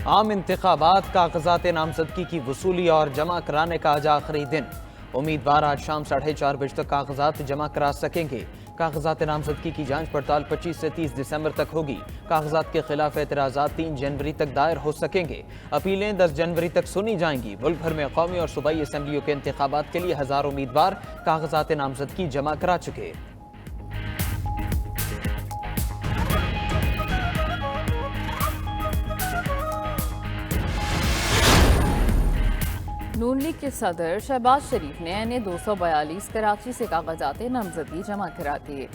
आम इंतखाबात कागजात नामजदगी की वसूली और जमा कराने का आज आखिरी दिन। उम्मीदवार आज शाम 4:30 बजे तक कागजात जमा करा सकेंगे। कागजात नामजदगी की जांच पड़ताल 25 से 30 दिसंबर तक होगी। कागजात के खिलाफ एतराज़ात 3 जनवरी तक दायर हो सकेंगे। अपीलें 10 जनवरी तक सुनी जाएंगी। मुल्क भर में कौमी और सूबाई असम्बलियों के इंतखाबात के लिए हज़ारों उम्मीदवार कागजात नामजदगी जमा करा चुके। नून लीग के सदर शहबाज शरीफ ने NA 242 कराची से कागजात नामजदगी जमा करा दिए।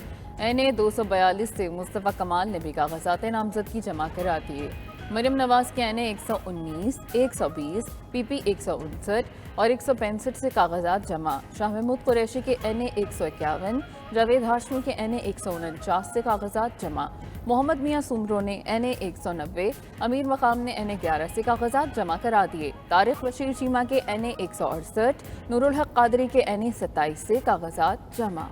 NA 242 से मुस्तफ़ा कमाल ने भी कागजात नामजदगी जमा करा दिए। मरियम नवाज के NA 119, 120, PP 159 और 165 से कागजात जमा। शाह महमूद कुरैशी के NA 151, जावेद हाशमी के NA 149 से कागजात जमा। मोहम्मद मियां सुमरो ने NA 190, अमीर मकाम ने NA 11 से कागजात जमा करा दिए। तारिक बशीर चीमा के NA 168, नूरुल हक कादरी के NA 27 से कागजात जमा।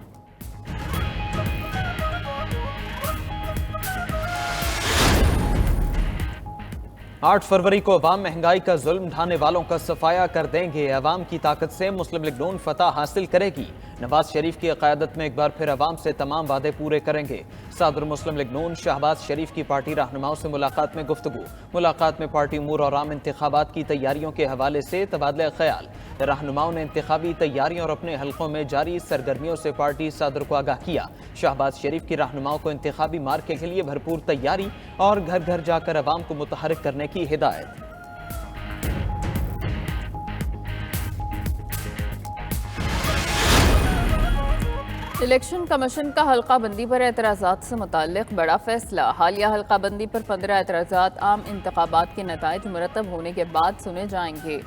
8 फरवरी को अवाम महंगाई का जुल्म ढाने वालों का सफाया कर देंगे। अवाम की ताकत से मुस्लिम लीग नून फतह हासिल करेगी। नवाज शरीफ की क़यादत में एक बार फिर अवाम से तमाम वादे पूरे करेंगे। सदर मुस्लिम लीग नून शहबाज शरीफ की पार्टी रहनुमाओं से मुलाकात में गुफ्तगू। मुलाकात में पार्टी उमूर और आम इंतखाबात की तैयारियों के हवाले से तबादला ख्याल। रहनुमाओं ने इंतखाबी तैयारियों और अपने हल्कों में जारी सरगर्मियों से पार्टी सदर को आगाह किया। शहबाज शरीफ की रहनुमाओं को इंतखाबी मार्के के लिए भरपूर तैयारी और घर घर जाकर अवाम को मुतहरिक करने की हिदायत। इलेक्शन कमीशन का हल्का बंदी पर एतराज़ात से मुताल्लिक़ बड़ा फैसला। हालिया हल्का बंदी पर 15 एतराज़ात आम इंतखाबात के नताइज मुरतब होने के बाद सुने जाएंगे।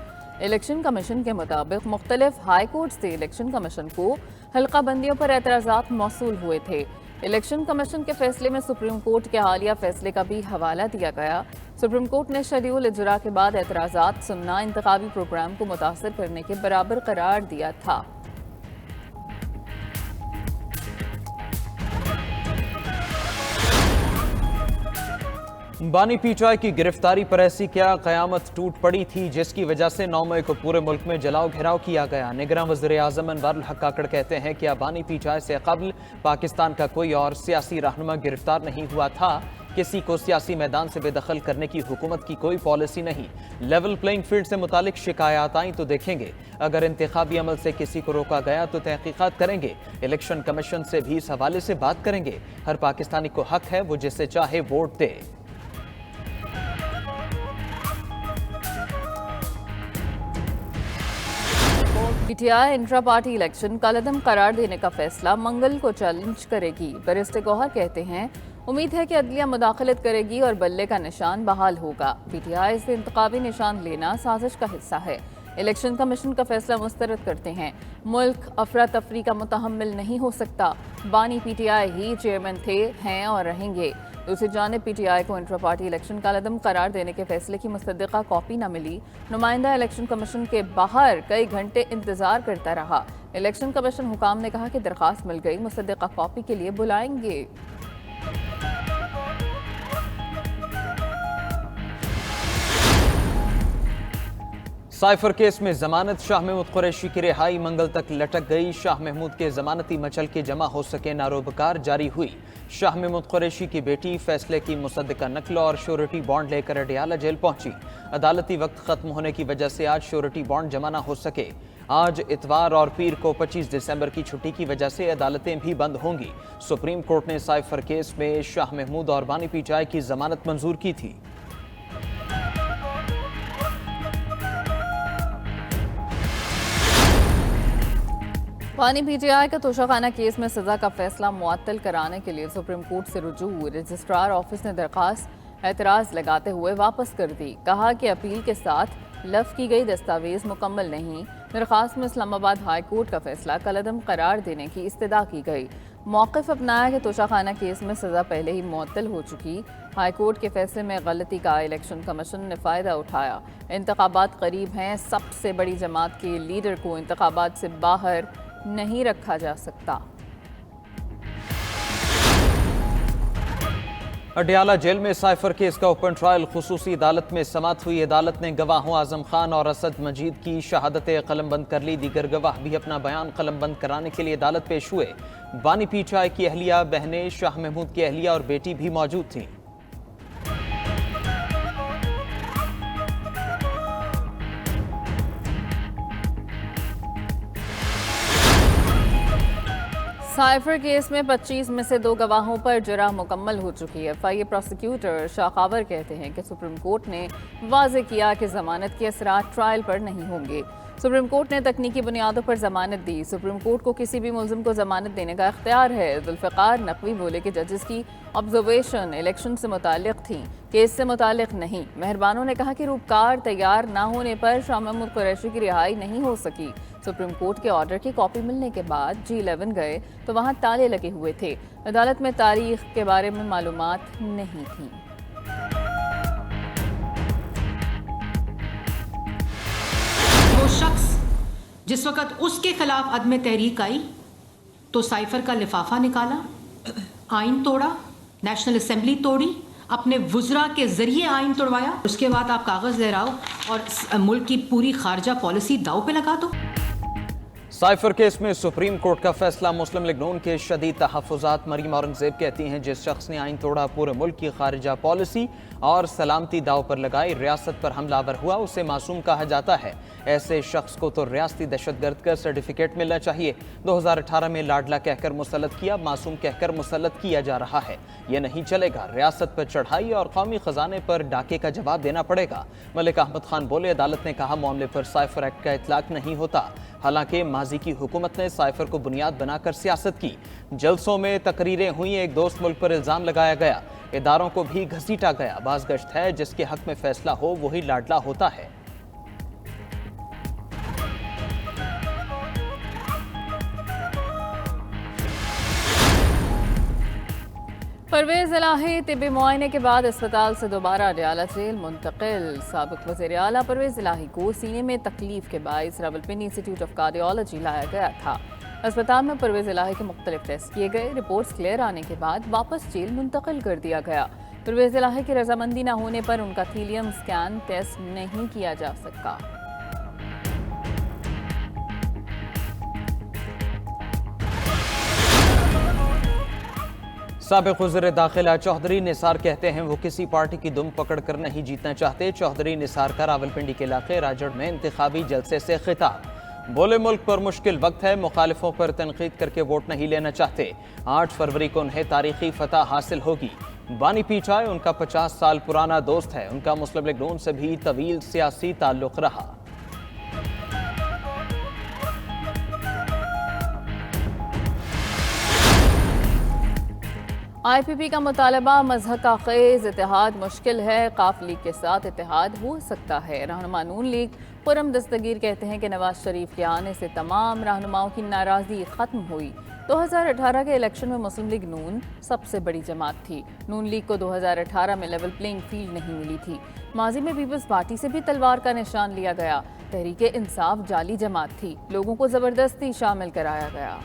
इलेक्शन कमीशन के मुताबिक मुख्तलिफ हाई कोर्ट से इलेक्शन कमीशन को हल्का बंदियों पर एतराज़ात मौसूल हुए थे। इलेक्शन कमीशन के फैसले में सुप्रीम कोर्ट के हालिया फैसले का भी हवाला दिया गया। सुप्रीम कोर्ट ने शेड्यूल इजरा के बाद एतराज़ात सुनना इंतखाबी प्रोग्राम को मुतासर करने के बराबर करार दिया था। बानी पीचाई की गिरफ्तारी पर ऐसी क्या कयामत टूट पड़ी थी जिसकी वजह से 9 मई को पूरे मुल्क में जलाओ घेराव किया गया। निगरान वज़ीर आज़म अनवारुल हक काकड़ कहते हैं कि बानी पीचाई से कबल पाकिस्तान का कोई और सियासी रहनुमा गिरफ्तार नहीं हुआ था। किसी को सियासी मैदान से बेदखल करने की हुकूमत की कोई पॉलिसी नहीं। लेवल प्लेइंग फील्ड से मुतालिक शिकायत आई तो देखेंगे। अगर इंतखाबी अमल से किसी को रोका गया तो तहकीकात करेंगे। इलेक्शन कमीशन से भी इस हवाले से बात करेंगे। हर पाकिस्तानी को हक है वो जिसे चाहे वोट दे। PTI इंट्रा पार्टी इलेक्शन कलअदम करार देने का फैसला मंगल को चैलेंज करेगी। बैरिस्टर गौहर कहते हैं उम्मीद है कि अदलिया मुदाखलत करेगी और बल्ले का निशान बहाल होगा। PTI से इंतखाबी निशान लेना साजिश का हिस्सा है। इलेक्शन कमीशन का फैसला मुस्तरद करते हैं। मुल्क अफरा तफरी का मुतहम्मिल नहीं हो सकता। बानी PTI ही चेयरमैन थे, हैं और रहेंगे। दूसरी जानिब PTI को इंट्रा पार्टी इलेक्शन कलअदम करार देने के फैसले की मुसद्दिका कॉपी न मिली। नुमाइंदा इलेक्शन कमीशन के बाहर कई घंटे इंतजार करता रहा। इलेक्शन कमीशन हुकाम ने कहा कि दरख्वास्त मिल गई, मुसद्दिका कॉपी के लिए बुलाएंगे। साइफर केस में जमानत। शाह महमूद कुरैशी की रिहाई मंगल तक लटक गई। शाह महमूद के जमानती मचल के जमा हो सके नारोबकार जारी हुई। शाह महमूद कुरैशी की बेटी फैसले की मुसद्दिका नकल और श्योरिटी बॉन्ड लेकर अडियाला जेल पहुंची। अदालती वक्त खत्म होने की वजह से आज श्योरिटी बॉन्ड जमा न हो सके। आज इतवार और पीर को 25 दिसंबर की छुट्टी की वजह से अदालतें भी बंद होंगी। सुप्रीम कोर्ट ने साइफर केस में शाह महमूद और बानी पीचाई की जमानत मंजूर की थी। बानी PTI का तोशाखाना केस में सजा का फैसला मुअत्तल कराने के लिए सुप्रीम कोर्ट से रुजू रजिस्ट्रार ऑफिस ने दरखास्त एतराज़ लगाते हुए वापस कर दी। कहा कि अपील के साथ लफ की गई दस्तावेज मुकम्मल नहीं। दरखास्त में इस्लामाबाद हाई कोर्ट का फैसला कलअदम करार देने की इस्तदा की गई। मौक़िफ़ अपनाया कि तोशाखाना केस में सज़ा पहले ही मुअत्तल हो चुकी। हाई कोर्ट के फैसले में गलती का इलेक्शन कमीशन ने फ़ायदा उठाया। इंतखाबात करीब हैं। सबसे बड़ी जमात के लीडर को इंतखाबात से बाहर नहीं रखा जा सकता। अडयाला जेल में साइफर केस का ओपन ट्रायल खुसूसी अदालत में समाअत हुई। अदालत ने गवाहों आजम खान और असद मजीद की शहादतें कलमबंद कर ली। दीगर गवाह भी अपना बयान कलमबंद कराने के लिए अदालत पेश हुए। बानी पीचाई की अहलिया, बहनें, शाह महमूद की अहलिया और बेटी भी मौजूद थीं। साइफर केस में 25 में से 2 गवाहों पर जरा मुकम्मल हो चुकी है। FIA प्रोसिक्यूटर शाखावर कहते हैं कि सुप्रीम कोर्ट ने वाज़ेह किया कि जमानत के असरात ट्रायल पर नहीं होंगे। सुप्रीम कोर्ट ने तकनीकी बुनियादों पर जमानत दी। सुप्रीम कोर्ट को किसी भी मुल्जिम को जमानत देने का इख्तियार है। जुल्फ़िकार नकवी बोले कि जजेस की ऑब्जर्वेशन इलेक्शन से मुताल्लिक थी, केस से मुताल्लिक नहीं। मेहरबानों ने कहा कि रूपकार तैयार ना होने पर शाह महमूद कुरैशी की रिहाई नहीं हो सकी। सुप्रीम कोर्ट के ऑर्डर की कॉपी मिलने के बाद G11 गए तो वहां ताले लगे हुए थे। अदालत में तारीख के बारे में मालूमात नहीं थी। वो शख्स जिस वक़्त उसके खिलाफ अदम तहरीक आई तो साइफर का लिफाफा निकाला, आइन तोड़ा, नेशनल असेंबली तोड़ी, अपने वुज़रा के ज़रिए आइन तोड़वाया। उसके बाद आप कागज़ लहराओ और मुल्क की पूरी खारजा पॉलिसी दाव पे लगा दो। साइफर केस में सुप्रीम कोर्ट का फैसला। मुस्लिम लीग नून के शदीद तहफ़्फ़ुज़ात। मरीम औरंगज़ेब कहती हैं जिस शख्स ने आइन तोड़ा, पूरे मुल्क की खारिजा पॉलिसी और सलामती दाव पर लगाई, रियासत पर हमलावर हुआ, उसे मासूम कहा जाता है। ऐसे शख्स को तो रियासती दहशतगर्द का सर्टिफिकेट मिलना चाहिए। 2018 में लाडला कहकर मुसल्लत किया, मासूम कहकर मुसल्लत किया जा रहा है। ये नहीं चलेगा। रियासत पर चढ़ाई और कौमी खजाने पर डाके का जवाब देना पड़ेगा। मलिक अहमद खान बोले, अदालत ने कहा मामले पर साइफर एक्ट का इतलाक नहीं होता। हालांकि माजी की हुकूमत ने साइफर को बुनियाद बनाकर सियासत की। जलसों में तकरीरें हुई, एक दोस्त मुल्क पर इल्ज़ाम लगाया गया, इदारों को भी घसीटा गया। बाज़गश्त है, जिसके हक में फैसला हो वही लाडला होता है। परवेज़ इलाही तिब्बी मुआयने के बाद अस्पताल से दोबारा अडयाला जेल मुंतकिल। साबिक़ वज़ीर आला परवेज़ इलाही को सीने में तकलीफ के बायस रावलपिंडी इंस्टीट्यूट ऑफ कार्डियोलॉजी लाया गया था। अस्पताल में परवेज़ इलाही के मुख्तलिफ टेस्ट किए गए। रिपोर्ट्स क्लियर आने के बाद वापस जेल मुंतकिल कर दिया गया। परवेज़ इलाही की रजामंदी न होने पर उनका थीलियम स्कैन टेस्ट नहीं किया जा सका। साबिक़ वज़ीर दाखिला चौधरी निसार कहते हैं वो किसी पार्टी की दुम पकड़ कर नहीं जीतना चाहते। चौधरी निसार का रावलपिंडी के इलाके राजड़ में इंतखाबी जलसे से खिताब। बोले, मुल्क पर मुश्किल वक्त है, मुखालिफों पर तनकीद करके वोट नहीं लेना चाहते। 8 फरवरी को उन्हें तारीखी फतह हासिल होगी। बानी पीचाई उनका 50 साल पुराना दोस्त है। उनका मुस्लिम लीग नून से भी तवील सियासी ताल्लुक रहा। IPP का मुतालबा मजहब का खेज इतिहाद मुश्किल है, काफ लीग के साथ इतिहाद हो सकता है। रहनुमा नून लीग पुरम दस्तगीर कहते हैं कि नवाज शरीफ के आने से तमाम रहनुमाओं की नाराज़गी ख़त्म हुई। 2018 के इलेक्शन में मुस्लिम लीग नून सबसे बड़ी जमात थी। नून लीग को 2018 में लेवल प्लेइंग फील्ड नहीं मिली थी। माजी में पीपल्स पार्टी से भी तलवार का निशान लिया गया। तहरीक इंसाफ जाली जमात थी, लोगों को ज़बरदस्ती शामिल कराया गया।